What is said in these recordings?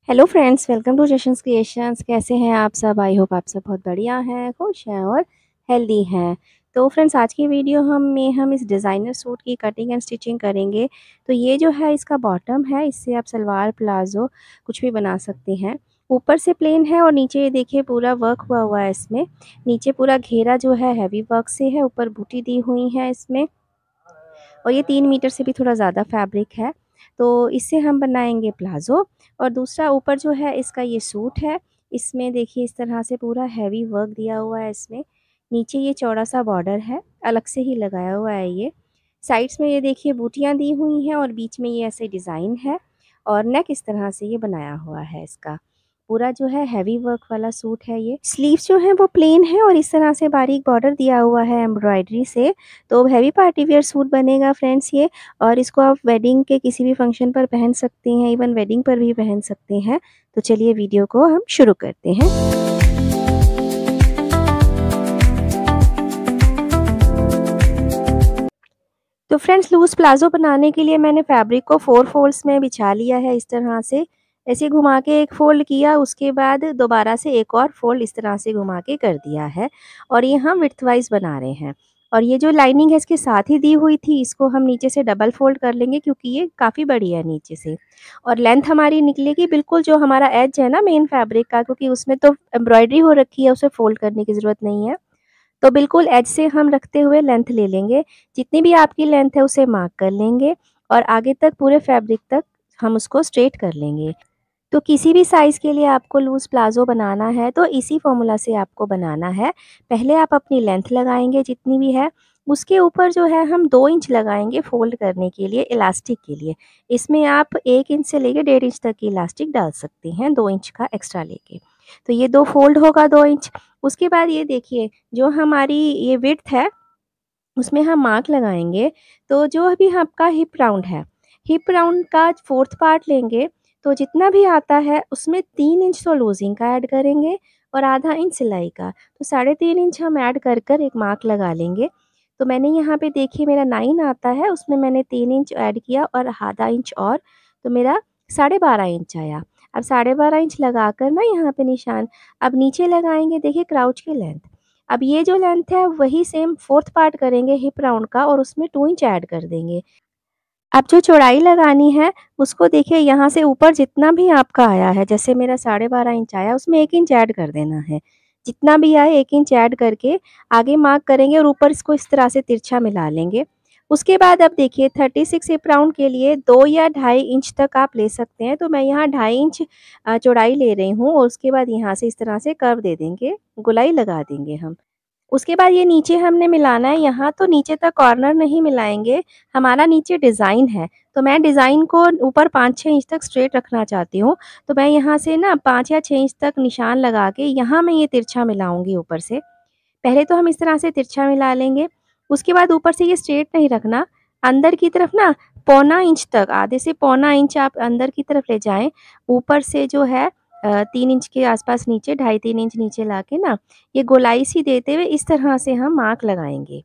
Hello friends, welcome to Jashans creations. कैसे हैं आप सब? आई होप आप सब बहुत बढ़िया हैं, खुश हैं और हेल्दी हैं। तो फ्रेंड्स, आज की वीडियो हम इस डिज़ाइनर सूट की कटिंग एंड स्टिचिंग करेंगे। तो ये जो है इसका बॉटम है, इससे आप सलवार प्लाज़ो कुछ भी बना सकते हैं। ऊपर से प्लेन है और नीचे ये देखिए पूरा वर्क हुआ हुआ है इसमें। नीचे पूरा घेरा जो है हैवी वर्क से है, ऊपर बूटी दी हुई है इसमें। और ये 3 मीटर से भी थोड़ा ज़्यादा फैब्रिक है। तो इससे हम बनाएंगे प्लाज़ो। और दूसरा ऊपर जो है इसका ये सूट है। इसमें देखिए इस तरह से पूरा हैवी वर्क दिया हुआ है इसमें। नीचे ये चौड़ा सा बॉर्डर है, अलग से ही लगाया हुआ है ये। साइड्स में ये देखिए बूटियाँ दी हुई हैं और बीच में ये ऐसे डिज़ाइन है। और नेक इस तरह से ये बनाया हुआ है इसका। पूरा जो है हैवी वर्क वाला सूट है ये। स्लीव्स जो है वो प्लेन है और इस तरह से बारीक बॉर्डर दिया हुआ है एम्ब्रॉयडरी से। तो हैवी पार्टी वेयर सूट बनेगा फ्रेंड्स ये। और इसको आप वेडिंग के किसी भी फंक्शन पर पहन सकते हैं, इवन वेडिंग पर भी पहन सकते हैं। तो चलिए वीडियो को हम शुरू करते हैं। तो फ्रेंड्स, लूज़ प्लाज़ो बनाने के लिए मैंने फैब्रिक को 4 फोल्ड्स में बिछा लिया है इस तरह से। ऐसे घुमा के एक फ़ोल्ड किया, उसके बाद दोबारा से एक और फ़ोल्ड इस तरह से घुमा के कर दिया है। और ये हम विड्थ वाइज़ बना रहे हैं। और ये जो लाइनिंग है इसके साथ ही दी हुई थी, इसको हम नीचे से डबल फ़ोल्ड कर लेंगे क्योंकि ये काफ़ी बड़ी है नीचे से। और लेंथ हमारी निकलेगी बिल्कुल जो हमारा एज है ना मेन फैब्रिक का, क्योंकि उसमें तो एम्ब्रॉयडरी हो रखी है, उसे फ़ोल्ड करने की ज़रूरत नहीं है। तो बिल्कुल एज से हम रखते हुए लेंथ ले लेंगे। जितनी भी आपकी लेंथ है उसे मार्क कर लेंगे और आगे तक पूरे फैब्रिक तक हम उसको स्ट्रेट कर लेंगे। तो किसी भी साइज़ के लिए आपको लूज़ प्लाज़ो बनाना है तो इसी फॉर्मूला से आपको बनाना है। पहले आप अपनी लेंथ लगाएंगे जितनी भी है, उसके ऊपर जो है हम 2 इंच लगाएंगे फ़ोल्ड करने के लिए, इलास्टिक के लिए। इसमें आप 1 इंच से लेके 1.5 इंच तक की इलास्टिक डाल सकते हैं, 2 इंच का एक्स्ट्रा लेके। तो ये 2 फ़ोल्ड होगा 2 इंच। उसके बाद ये देखिए जो हमारी ये विड्थ है उसमें हम मार्क लगाएंगे। तो जो अभी आपका हिप राउंड है, हिप राउंड का 4th पार्ट लेंगे। तो जितना भी आता है उसमें 3 इंच तो लूजिंग का ऐड करेंगे और आधा इंच सिलाई का। तो 3.5 इंच हम ऐड कर कर एक मार्क लगा लेंगे। तो मैंने यहाँ पे देखिए मेरा 9 आता है, उसमें मैंने 3 इंच ऐड किया और आधा इंच और, तो मेरा 12.5 इंच आया। अब 12.5 इंच लगा कर ना यहाँ पे निशान, अब नीचे लगाएंगे देखिए क्राउच की लेंथ। अब ये जो लेंथ है वही सेम 4th पार्ट करेंगे हिप राउंड का और उसमें 2 इंच ऐड कर देंगे। अब जो चौड़ाई लगानी है उसको देखिए यहाँ से ऊपर जितना भी आपका आया है, जैसे मेरा 12.5 इंच आया उसमें 1 इंच ऐड कर देना है। जितना भी आए 1 इंच ऐड करके आगे मार्क करेंगे और ऊपर इसको इस तरह से तिरछा मिला लेंगे। उसके बाद अब देखिए 36 हिप राउंड के लिए 2 या 2.5 इंच तक आप ले सकते हैं। तो मैं यहाँ 2.5 इंच चौड़ाई ले रही हूँ और उसके बाद यहाँ से इस तरह से कर्व दे देंगे, गोलाई लगा देंगे हम। उसके बाद ये नीचे हमने मिलाना है, यहाँ तो नीचे तक कॉर्नर नहीं मिलाएंगे, हमारा नीचे डिज़ाइन है। तो मैं डिज़ाइन को ऊपर 5-6 इंच तक स्ट्रेट रखना चाहती हूँ। तो मैं यहाँ से ना 5 या 6 इंच तक निशान लगा के यहाँ मैं ये तिरछा मिलाऊंगी ऊपर से। पहले तो हम इस तरह से तिरछा मिला लेंगे। उसके बाद ऊपर से ये स्ट्रेट नहीं रखना, अंदर की तरफ ना 1.25 इंच तक, आधे से 1.25 इंच आप अंदर की तरफ ले जाएं। ऊपर से जो है 3 इंच के आसपास नीचे, 2.5-3 इंच नीचे लाके ना ये गोलाई सी देते हुए इस तरह से हम मार्क लगाएंगे।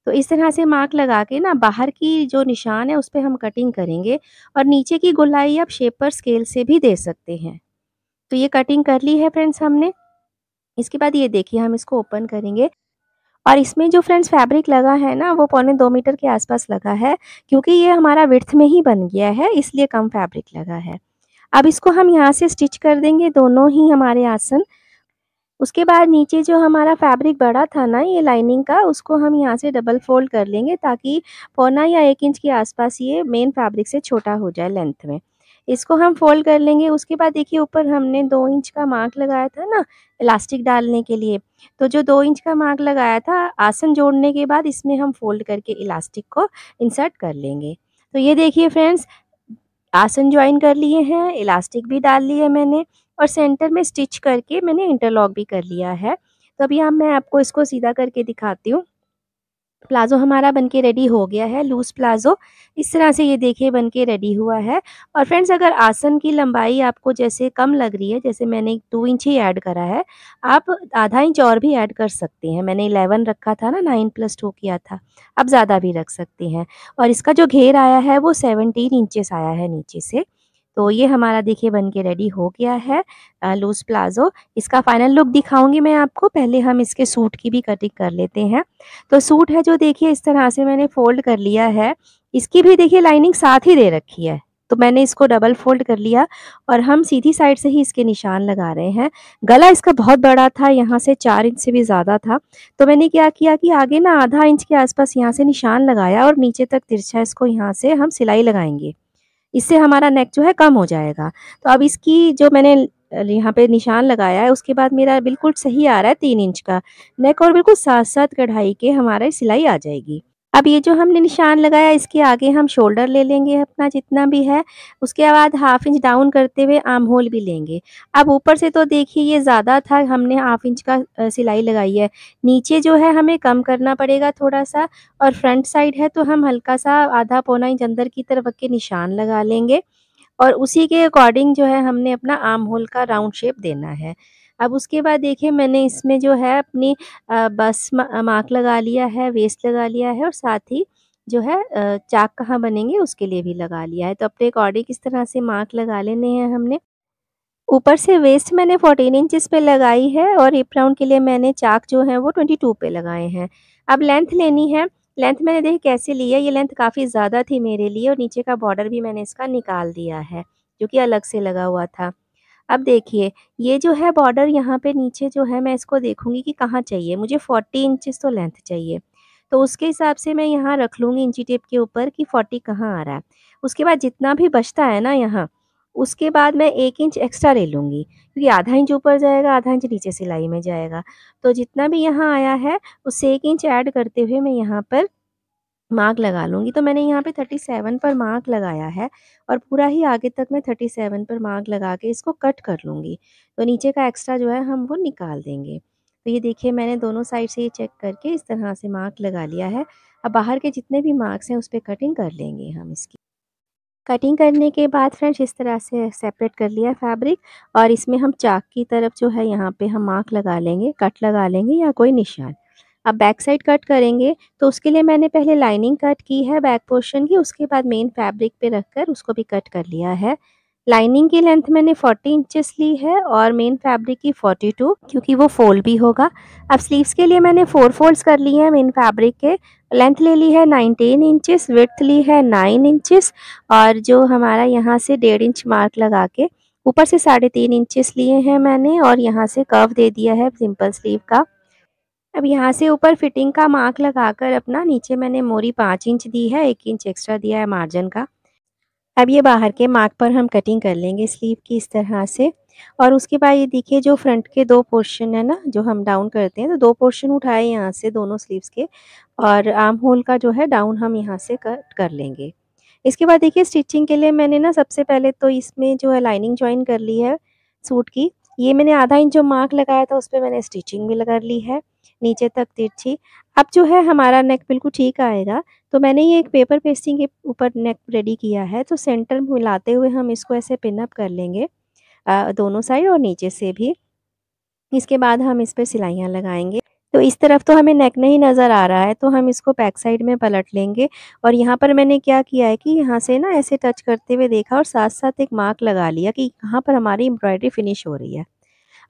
तो इस तरह से मार्क लगा के ना बाहर की जो निशान है उस पे हम कटिंग करेंगे। और नीचे की गोलाई आप शेपर स्केल से भी दे सकते हैं। तो ये कटिंग कर ली है फ्रेंड्स हमने। इसके बाद ये देखिए हम इसको ओपन करेंगे और इसमें जो फ्रेंड्स फैब्रिक लगा है ना वो 1.25 मीटर के आसपास लगा है, क्योंकि ये हमारा विड्थ में ही बन गया है इसलिए कम फैब्रिक लगा है। अब इसको हम यहाँ से स्टिच कर देंगे दोनों ही हमारे आसन। उसके बाद नीचे जो हमारा फैब्रिक बड़ा था ना ये लाइनिंग का, उसको हम यहाँ से डबल फोल्ड कर लेंगे ताकि 1.25 या 1 इंच के आसपास ये मेन फैब्रिक से छोटा हो जाए लेंथ में। इसको हम फोल्ड कर लेंगे। उसके बाद देखिए ऊपर हमने 2 इंच का मार्क लगाया था ना इलास्टिक डालने के लिए। तो जो 2 इंच का मार्क लगाया था आसन जोड़ने के बाद इसमें हम फोल्ड करके इलास्टिक को इंसर्ट कर लेंगे। तो ये देखिए फ्रेंड्स, आसन ज्वाइन कर लिए हैं, इलास्टिक भी डाल ली है मैंने और सेंटर में स्टिच करके मैंने इंटरलॉक भी कर लिया है। तो अभी हम मैं आपको इसको सीधा करके दिखाती हूँ। प्लाज़ो हमारा बनके रेडी हो गया है, लूज़ प्लाज़ो इस तरह से ये देखिए बनके रेडी हुआ है। और फ्रेंड्स, अगर आसन की लंबाई आपको जैसे कम लग रही है, जैसे मैंने 2 इंच ही ऐड करा है, आप आधा इंच और भी ऐड कर सकते हैं। मैंने 11 रखा था ना, 9 + 2 किया था, आप ज़्यादा भी रख सकते हैं। और इसका जो घेर आया है वो 17 इंचेस आया है नीचे से। तो ये हमारा देखिए बन के रेडी हो गया है लूज़ प्लाज़ो। इसका फाइनल लुक दिखाऊँगी मैं आपको, पहले हम इसके सूट की भी कटिंग कर लेते हैं। तो सूट है जो देखिए इस तरह से मैंने फ़ोल्ड कर लिया है। इसकी भी देखिए लाइनिंग साथ ही दे रखी है, तो मैंने इसको डबल फ़ोल्ड कर लिया और हम सीधी साइड से ही इसके निशान लगा रहे हैं। गला इसका बहुत बड़ा था, यहाँ से 4 इंच से भी ज़्यादा था, तो मैंने क्या किया कि आगे ना आधा इंच के आसपास यहाँ से निशान लगाया और नीचे तक तिरछा इसको यहाँ से हम सिलाई लगाएँगे। इससे हमारा नेक जो है कम हो जाएगा। तो अब इसकी जो मैंने यहाँ पे निशान लगाया है उसके बाद मेरा बिल्कुल सही आ रहा है 3 इंच का नेक और बिल्कुल साथ-साथ कढ़ाई के हमारा सिलाई आ जाएगी। अब ये जो हमने निशान लगाया इसके आगे हम शोल्डर ले लेंगे अपना जितना भी है, उसके बाद हाफ इंच डाउन करते हुए आर्म होल भी लेंगे। अब ऊपर से तो देखिए ये ज़्यादा था, हमने हाफ इंच का सिलाई लगाई है। नीचे जो है हमें कम करना पड़ेगा थोड़ा-सा और फ्रंट साइड है तो हम हल्का-सा आधा पौना इंच अंदर की तरफ रख के निशान लगा लेंगे और उसी के अकॉर्डिंग जो है हमने अपना आर्म होल का राउंड शेप देना है। अब उसके बाद देखिए मैंने इसमें जो है अपनी बस मार्क लगा लिया है, वेस्ट लगा लिया है और साथ ही जो है चाक कहाँ बनेंगे उसके लिए भी लगा लिया है। तो अपने अकॉर्डिंग इस तरह से मार्क लगा लेने हैं हमने। ऊपर से वेस्ट मैंने 14 इंचेस पे लगाई है और हिप राउंड के लिए मैंने चाक जो है वो 22 पे लगाए हैं। अब लेंथ लेनी है, लेंथ मैंने देखिए कैसे ली है, ये लेंथ काफ़ी ज़्यादा थी मेरे लिए और नीचे का बॉर्डर भी मैंने इसका निकाल दिया है, जो कि अलग से लगा हुआ था। अब देखिए, ये जो है बॉर्डर यहाँ पे नीचे जो है मैं इसको देखूँगी कि कहाँ चाहिए, मुझे 40 इंचेस तो लेंथ चाहिए। तो उसके हिसाब से मैं यहाँ रख लूँगी इंची टेप के ऊपर कि 40 कहाँ आ रहा है। उसके बाद जितना भी बचता है ना यहाँ, उसके बाद मैं 1 इंच एक्स्ट्रा ले लूँगी, क्योंकि आधा इंच ऊपर जाएगा, आधा इंच नीचे सिलाई में जाएगा। तो जितना भी यहाँ आया है, उससे 1 इंच ऐड करते हुए मैं यहाँ पर मार्क लगा लूँगी। तो मैंने यहाँ पे 37 पर मार्क लगाया है और पूरा ही आगे तक मैं 37 पर मार्क लगा के इसको कट कर लूँगी। तो नीचे का एक्स्ट्रा जो है हम वो निकाल देंगे। तो ये देखिए मैंने दोनों साइड से ये चेक करके इस तरह से मार्क लगा लिया है। अब बाहर के जितने भी मार्क्स हैं उस पे कटिंग कर लेंगे हम इसकी। कटिंग करने के बाद फ्रेंड्स इस तरह से सेपरेट कर लिया फैब्रिक और इसमें हम चाक की तरफ जो है यहाँ पे हम मार्क लगा लेंगे, कट लगा लेंगे या कोई निशान। अब बैक साइड कट करेंगे तो उसके लिए मैंने पहले लाइनिंग कट की है बैक पोर्शन की, उसके बाद मेन फैब्रिक पे रखकर उसको भी कट कर लिया है। लाइनिंग की लेंथ मैंने 40 इंचेस ली है और मेन फैब्रिक की 42, क्योंकि वो फोल्ड भी होगा। अब स्लीव्स के लिए मैंने 4 फोल्ड्स कर लिए हैं मेन फैब्रिक के। लेंथ ले ली है 19 इंचेस, विड्थ ली है 9 इंचेस और जो हमारा यहाँ से 1.5 इंच मार्क लगा के ऊपर से 3.5 इंचेस लिए हैं मैंने और यहाँ से कर्व दे दिया है सिंपल स्लीव का। अब यहाँ से ऊपर फिटिंग का मार्क लगाकर अपना नीचे मैंने मोरी 5 इंच दी है, 1 इंच एक्स्ट्रा दिया है मार्जिन का। अब ये बाहर के मार्क पर हम कटिंग कर लेंगे स्लीव की इस तरह से और उसके बाद ये देखिए जो फ्रंट के 2 पोर्शन है ना, जो हम डाउन करते हैं तो 2 पोर्शन उठाए यहाँ से दोनों स्लीव्स के और आर्म होल का जो है डाउन हम यहाँ से कट कर लेंगे। इसके बाद देखिए स्टिचिंग के लिए मैंने ना सबसे पहले तो इसमें जो है लाइनिंग जॉइन कर ली है सूट की। ये मैंने आधा इंच जो मार्क लगाया था उस पे मैंने स्टिचिंग भी लगा ली है, नीचे तक तिरछी। अब जो है हमारा नेक बिल्कुल ठीक आएगा, तो मैंने ये एक पेपर पेस्टिंग के ऊपर नेक रेडी किया है, तो सेंटर में मिलाते हुए हम इसको ऐसे पिन अप कर लेंगे दोनों साइड और नीचे से भी। इसके बाद हम इस पे सिलाइयाँ लगाएँगे। तो इस तरफ तो हमें नेक नहीं नज़र आ रहा है, तो हम इसको बैक साइड में पलट लेंगे और यहाँ पर मैंने क्या किया है कि यहाँ से ना ऐसे टच करते हुए देखा और साथ-साथ एक मार्क लगा लिया कि कहाँ पर हमारी एम्ब्रॉयडरी फिनिश हो रही है।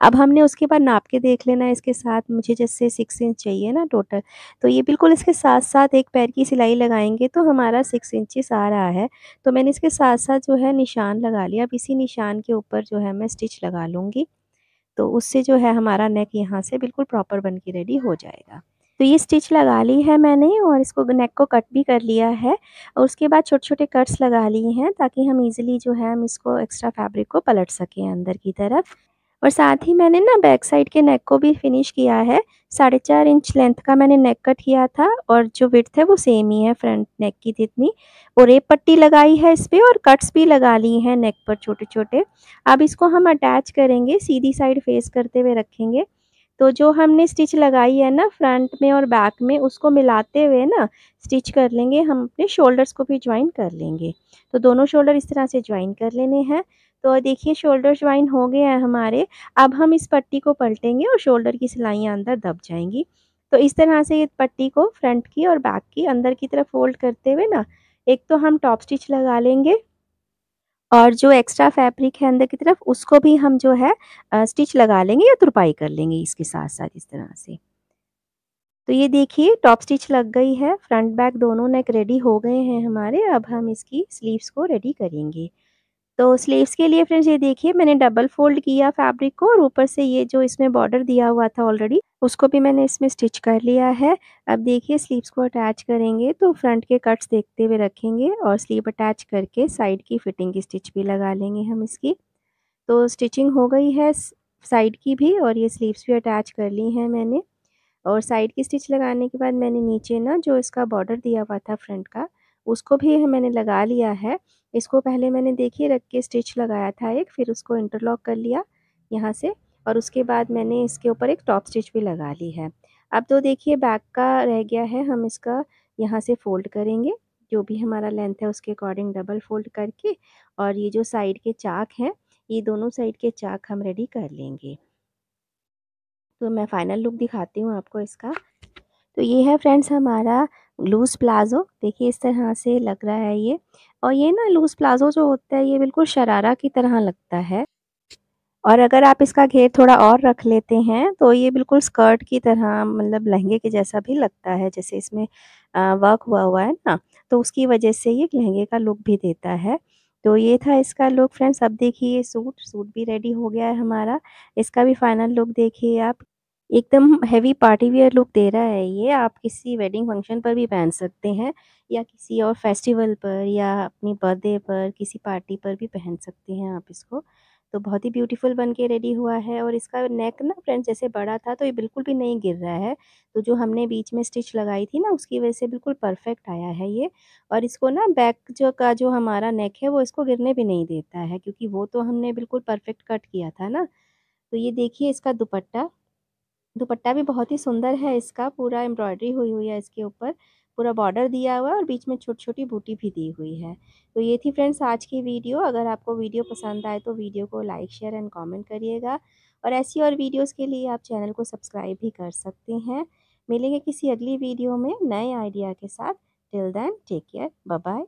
अब हमने उसके बाद नाप के देख लेना है इसके साथ, मुझे जैसे 6 इंच चाहिए ना टोटल, तो ये बिल्कुल इसके साथ-साथ एक पैर की सिलाई लगाएँगे तो हमारा 6 इंचेस आ रहा है। तो मैंने इसके साथ-साथ जो है निशान लगा लिया। अब इसी निशान के ऊपर जो है मैं स्टिच लगा लूँगी। तो उससे जो है हमारा नेक यहाँ से बिल्कुल प्रॉपर बन के रेडी हो जाएगा। तो ये स्टिच लगा ली है मैंने और इसको नेक को कट भी कर लिया है और उसके बाद छोटे-छोटे कट्स लगा लिए हैं ताकि हम ईज़िली जो है हम इसको एक्स्ट्रा फैब्रिक को पलट सकें अंदर की तरफ। और साथ ही मैंने ना बैक साइड के नेक को भी फिनिश किया है। 4.5 इंच लेंथ का मैंने नेक कट किया था और जो विड्थ है वो सेम ही है फ्रंट नेक की जितनी, और रेप पट्टी लगाई है इस पे और कट्स भी लगा ली हैं नेक पर छोटे-छोटे। अब इसको हम अटैच करेंगे, सीधी साइड फेस करते हुए रखेंगे। तो जो हमने स्टिच लगाई है ना फ्रंट में और बैक में, उसको मिलाते हुए ना स्टिच कर लेंगे, हम अपने शोल्डर्स को भी जॉइन कर लेंगे। तो दोनों शोल्डर इस तरह से जॉइन कर लेने हैं। तो देखिए शोल्डर जॉइन हो गए हैं हमारे। अब हम इस पट्टी को पलटेंगे और शोल्डर की सिलाइयाँ अंदर दब जाएँगी। तो इस तरह से ये पट्टी को फ्रंट की और बैक की अंदर की तरफ फ़ोल्ड करते हुए ना, एक तो हम टॉप स्टिच लगा लेंगे और जो एक्स्ट्रा फैब्रिक है अंदर की तरफ उसको भी हम जो है स्टिच लगा लेंगे या तुरपाई कर लेंगे इसके साथ-साथ इस तरह से। तो ये देखिए टॉप स्टिच लग गई है, फ्रंट बैक दोनों नेक रेडी हो गए हैं हमारे, अब हम इसकी स्लीव्स को रेडी करेंगे। तो स्लीव्स के लिए फ्रेंड्स ये देखिए मैंने डबल फ़ोल्ड किया फैब्रिक को और ऊपर से ये जो इसमें बॉर्डर दिया हुआ था ऑलरेडी, उसको भी मैंने इसमें स्टिच कर लिया है। अब देखिए स्लीव्स को अटैच करेंगे तो फ्रंट के कट्स देखते हुए रखेंगे और स्लीव अटैच करके साइड की फिटिंग की स्टिच भी लगा लेंगे हम इसकी। तो स्टिचिंग हो गई है साइड की भी और ये स्लीव्स भी अटैच कर ली हैं मैंने। और साइड की स्टिच लगाने के बाद मैंने नीचे ना जो इसका बॉर्डर दिया हुआ था फ्रंट का, उसको भी मैंने लगा लिया है। इसको पहले मैंने देखिए रख के स्टिच लगाया था एक, फिर उसको इंटरलॉक कर लिया यहाँ से और उसके बाद मैंने इसके ऊपर एक टॉप स्टिच भी लगा ली है। अब तो देखिए बैक का रह गया है, हम इसका यहाँ से फ़ोल्ड करेंगे, जो भी हमारा लेंथ है उसके अकॉर्डिंग डबल फ़ोल्ड करके और ये जो साइड के चाक हैं, ये दोनों साइड के चाक हम रेडी कर लेंगे। तो मैं फाइनल लुक दिखाती हूँ आपको इसका। तो ये है फ्रेंड्स हमारा लूज़ प्लाज़ो, देखिए इस तरह से लग रहा है ये। और ये ना लूज़ प्लाज़ो जो होता है ये बिल्कुल शरारा की तरह लगता है और अगर आप इसका घेर थोड़ा और रख लेते हैं तो ये बिल्कुल स्कर्ट की तरह मतलब लहंगे के जैसा भी लगता है, जैसे इसमें वर्क हुआ हुआ है ना, तो उसकी वजह से ये लहंगे का लुक भी देता है। तो ये था इसका लुक फ्रेंड्स। अब देखिए सूट भी रेडी हो गया है हमारा, इसका भी फाइनल लुक देखिए आप। एकदम हेवी पार्टी वियर लुक दे रहा है ये, आप किसी वेडिंग फंक्शन पर भी पहन सकते हैं या किसी और फेस्टिवल पर या अपनी बर्थडे पर, किसी पार्टी पर भी पहन सकते हैं आप इसको। तो बहुत ही ब्यूटीफुल बन के रेडी हुआ है और इसका नेक ना फ्रेंड्स जैसे बड़ा था तो ये बिल्कुल भी नहीं गिर रहा है। तो जो हमने बीच में स्टिच लगाई थी ना उसकी वजह से बिल्कुल परफेक्ट आया है ये। और इसको ना बैक जो हमारा नेक है वो इसको गिरने भी नहीं देता है, क्योंकि वो तो हमने बिल्कुल परफेक्ट कट किया था ना। तो ये देखिए इसका दुपट्टा, दुपट्टा भी बहुत ही सुंदर है इसका, पूरा एम्ब्रॉयडरी हुई हुई है इसके ऊपर, पूरा बॉर्डर दिया हुआ है और बीच में छोटी-छोटी बूटी भी दी हुई है। तो ये थी फ्रेंड्स आज की वीडियो। अगर आपको वीडियो पसंद आए तो वीडियो को लाइक, शेयर एंड कमेंट करिएगा और ऐसी और वीडियोज़ के लिए आप चैनल को सब्सक्राइब भी कर सकते हैं। मिलेंगे किसी अगली वीडियो में नए आइडिया के साथ। Till then take care, bye bye.